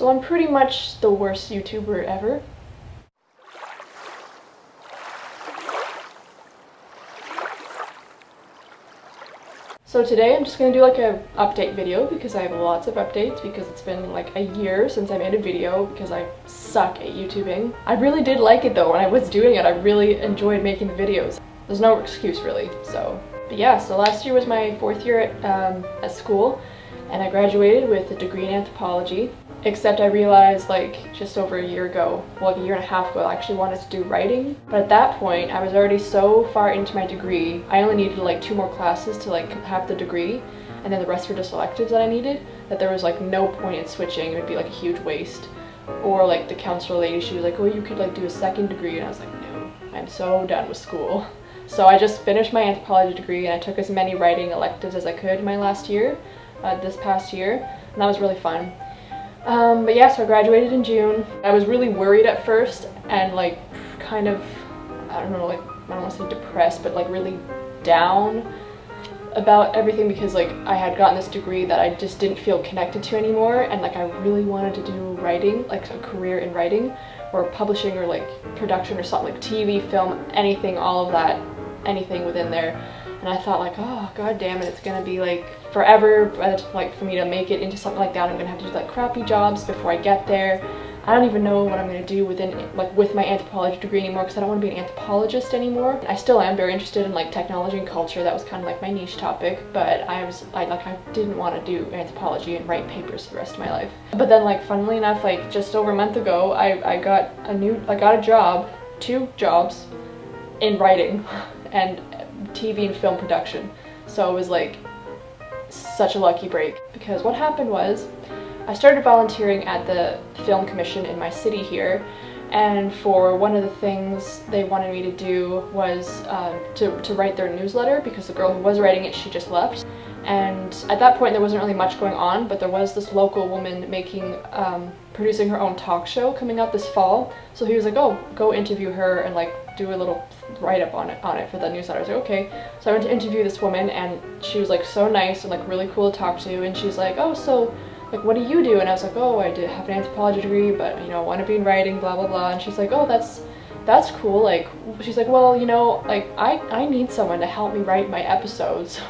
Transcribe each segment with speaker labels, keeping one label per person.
Speaker 1: So I'm pretty much the worst YouTuber ever. So today I'm just going to do like a update video because I have lots of updates because it's been like a year since I made a video because I suck at YouTubing. I really did like it though. When I was doing it, I really enjoyed making the videos. There's no excuse really, so. But yeah, so last year was my 4th year at school and I graduated with a degree in anthropology. Except I realized like just over a year ago, well like a year and a half ago, I actually wanted to do writing. But at that point, I was already so far into my degree, I only needed like 2 more classes to like have the degree, and then the rest were just electives that I needed, that there was like no point in switching. It would be like a huge waste. Or like the counselor lady, she was like, oh, you could like do a 2nd degree, and I was like, no, I'm so done with school. So I just finished my anthropology degree and I took as many writing electives as I could my last year, this past year, and that was really fun. But yeah, so I graduated in June. I was really worried at first and like kind of, I don't know, like I don't want to say depressed, but like really down about everything because like I had gotten this degree that I just didn't feel connected to anymore, and like I really wanted to do writing, like a career in writing or publishing or like production or something, like TV, film, anything, all of that, anything within there. And I thought like, oh god damn it, it's gonna be like forever, like for me to make it into something like that. I'm gonna have to do like crappy jobs before I get there. I don't even know what I'm gonna do with my anthropology degree anymore because I don't want to be an anthropologist anymore. I still am very interested in like technology and culture. That was kind of like my niche topic, but I didn't want to do anthropology and write papers for the rest of my life. But then like funnily enough, like just over a month ago, I got a job, 2 jobs in writing and TV and film production. So it was like such a lucky break because what happened was I started volunteering at the film commission in my city here, and for one of the things they wanted me to do was to write their newsletter because the girl who was writing it, she just left. And at that point there wasn't really much going on, but there was this local woman producing her own talk show coming up this fall. So he was like, oh, go interview her and like do a little write-up on it for the newsletter. I was like, okay. So I went to interview this woman and she was like so nice and like really cool to talk to, and she's like, oh, so like what do you do? And I was like, oh, I have an anthropology degree, but you know, I want to be in writing, blah blah blah. And she's like, oh, that's cool. Like she's like, well, you know, like I need someone to help me write my episodes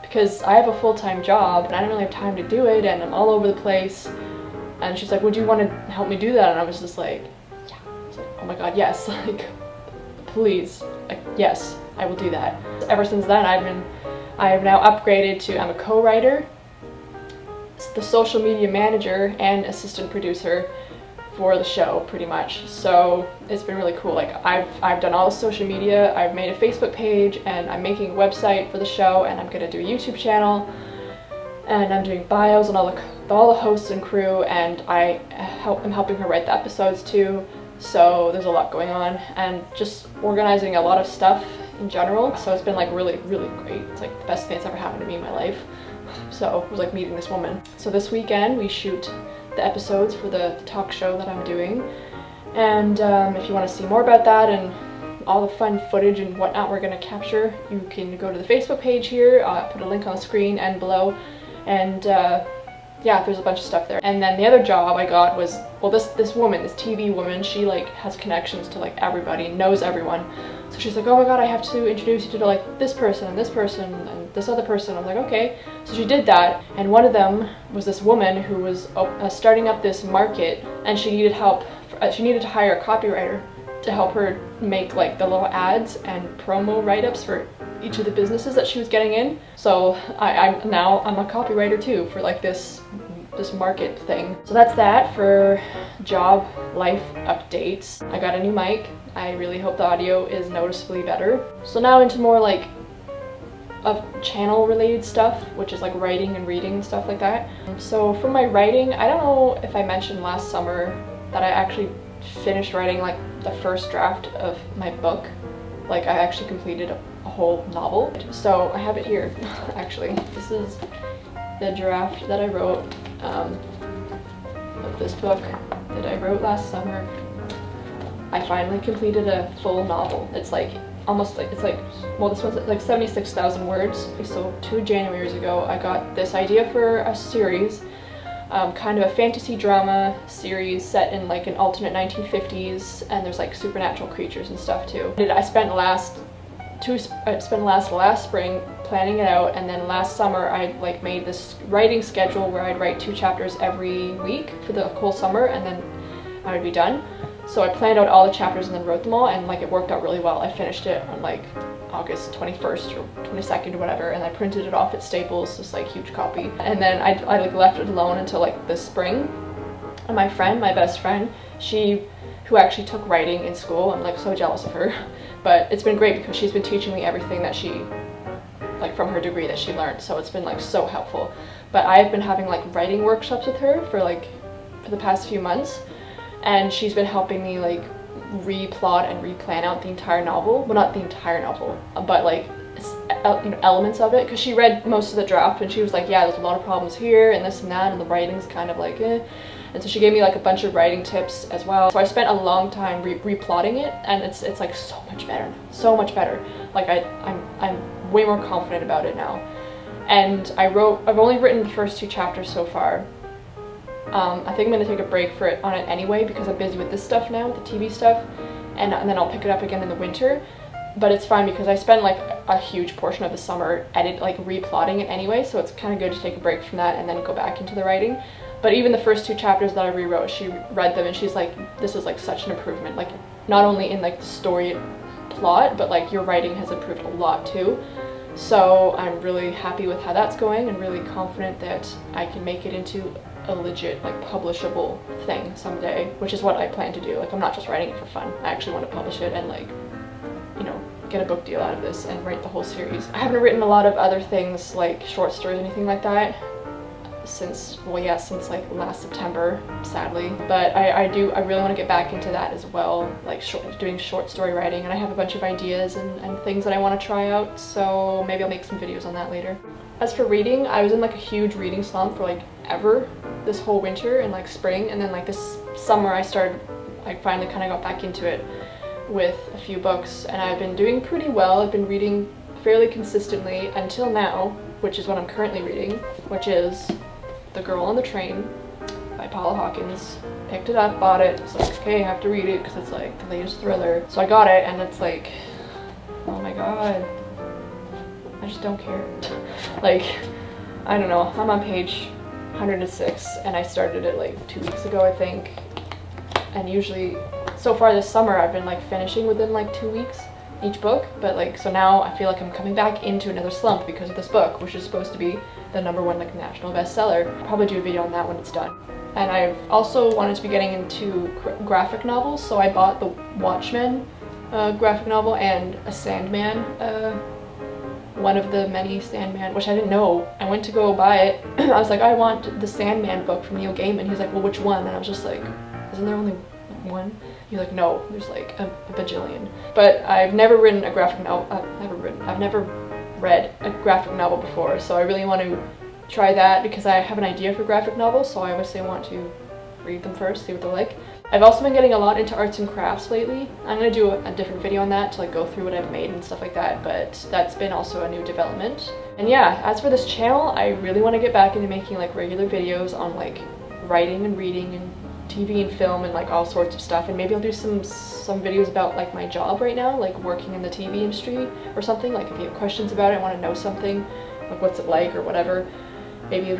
Speaker 1: because I have a full-time job and I don't really have time to do it and I'm all over the place. And she's like, would you want to help me do that? And I was just like, yeah. I was like, oh my god, yes. Like please, like, yes, I will do that. Ever since then, I have now upgraded to, I'm a co-writer, the social media manager, and assistant producer for the show, pretty much. So it's been really cool. Like I've done all the social media, I've made a Facebook page, and I'm making a website for the show, and I'm gonna do a YouTube channel, and I'm doing bios and all the hosts and crew, and I'm helping her write the episodes too. So there's a lot going on and just organizing a lot of stuff in general. So it's been like really, really great. It's like the best thing that's ever happened to me in my life. So it was like meeting this woman. So this weekend we shoot the episodes for the talk show that I'm doing. And if you want to see more about that and all the fun footage and whatnot we're going to capture, you can go to the Facebook page here. I'll put a link on the screen and below. And yeah, there's a bunch of stuff there. And then the other job I got was, well, this woman, this TV woman, she like has connections to like everybody and knows everyone. So she's like, oh my god, I have to introduce you to like this person and this person and this other person. I'm like, okay. So she did that, and one of them was this woman who was starting up this market, and she needed help. She needed to hire a copywriter to help her make like the little ads and promo write-ups for each of the businesses that she was getting in. So I'm a copywriter too for like this market thing. So that's that for job life updates. I got a new mic. I really hope the audio is noticeably better. So now into more like of channel related stuff, which is like writing and reading and stuff like that. So for my writing, I don't know if I mentioned last summer that I actually finished writing like the first draft of my book. Like I actually completed a whole novel. So I have it here actually. This is the draft that I wrote of this book that I wrote last summer. I finally completed a full novel. It's like almost like, well, this one's like 76,000 words. So 2 Januaries ago I got this idea for a series kind of a fantasy drama series set in like an alternate 1950s, and there's like supernatural creatures and stuff too. I spent last spring planning it out, and then last summer I like made this writing schedule where I'd write 2 chapters every week for the whole summer, and then I would be done. So I planned out all the chapters and then wrote them all, and like it worked out really well. I finished it on like August 21st or 22nd or whatever, and I printed it off at Staples, this like huge copy. And then I like left it alone until like the spring. And my best friend, who actually took writing in school, I'm like so jealous of her, but it's been great because she's been teaching me everything that she, like from her degree that she learned, so it's been like so helpful. But I've been having like writing workshops with her for the past few months, and she's been helping me like replot and replan out the entire novel. Well, not the entire novel, but like elements of it, because she read most of the draft and she was like, yeah, there's a lot of problems here and this and that, and the writing's kind of like eh. And so she gave me like a bunch of writing tips as well. So I spent a long time replotting it, and it's like so much better now. So much better. Like I'm way more confident about it now. And I've only written the first 2 chapters so far. I think I'm gonna take a break on it anyway because I'm busy with this stuff now, the TV stuff, and then I'll pick it up again in the winter. But it's fine because I spend like a huge portion of the summer replotting it anyway, so it's kind of good to take a break from that and then go back into the writing. But even the first 2 chapters that I rewrote, she read them and she's like, this is like such an improvement, like not only in like the story plot, but like your writing has improved a lot too. So I'm really happy with how that's going and really confident that I can make it into a legit like publishable thing someday, which is what I plan to do. Like I'm not just writing it for fun. I actually want to publish it and like, you know, get a book deal out of this and write the whole series. I haven't written a lot of other things like short stories or anything like that since like last September, sadly. But I really want to get back into that as well, like doing short story writing, and I have a bunch of ideas and things that I want to try out, so maybe I'll make some videos on that later. As for reading, I was in like a huge reading slump for like ever this whole winter and like spring, and then like this summer I finally kind of got back into it with a few books, and I've been doing pretty well. I've been reading fairly consistently until now, which is what I'm currently reading, which is The Girl on the Train by Paula Hawkins. Picked it up, bought it, was like, okay, I have to read it because it's like the latest thriller. So I got it, and it's like, oh my god, I just don't care. Like, I don't know, I'm on page 106 and I started it like 2 weeks ago, I think. And usually, so far this summer, I've been like finishing within like 2 weeks each book, but like, so now I feel like I'm coming back into another slump because of this book, which is supposed to be the #1 like national bestseller. I'll probably do a video on that when it's done. And I've also wanted to be getting into graphic novels, so I bought the Watchmen graphic novel and a Sandman, one of the many Sandman, which I didn't know. I went to go buy it. I was like, I want the Sandman book from Neil Gaiman. He's like, well, which one? And I was just like, isn't there only one? He's like, no, there's like a bajillion. But I've never written a graphic novel. I've never read a graphic novel before, so I really want to try that because I have an idea for graphic novels, so I obviously want to read them first, see what they're like. I've also been getting a lot into arts and crafts lately. I'm going to do a different video on that to like go through what I've made and stuff like that, but that's been also a new development. And yeah, as for this channel, I really want to get back into making like regular videos on like writing and reading and TV and film and like all sorts of stuff, and maybe I'll do some videos about like my job right now, like working in the TV industry or something. Like if you have questions about it, want to know something, like what's it like or whatever, maybe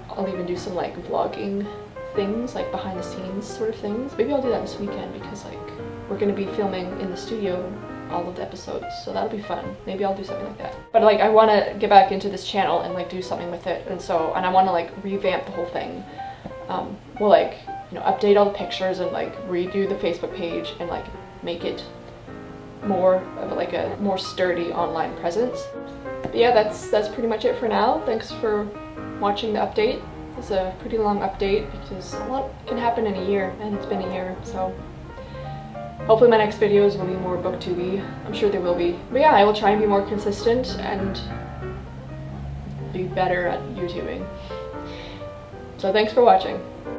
Speaker 1: I'll even do some like vlogging things, like behind the scenes sort of things. Maybe I'll do that this weekend because like we're going to be filming in the studio all of the episodes, so that'll be fun. Maybe I'll do something like that. But like I want to get back into this channel and like do something with it, and I want to like revamp the whole thing. Well, like, you know, update all the pictures and like redo the Facebook page and like make it more of like a more sturdy online presence. But yeah, that's pretty much it for now. Thanks for watching the update. It's a pretty long update because a lot can happen in a year, and it's been a year, so hopefully my next videos will be more booktube-y. I'm sure they will be. But yeah, I will try and be more consistent and be better at YouTubing. So thanks for watching.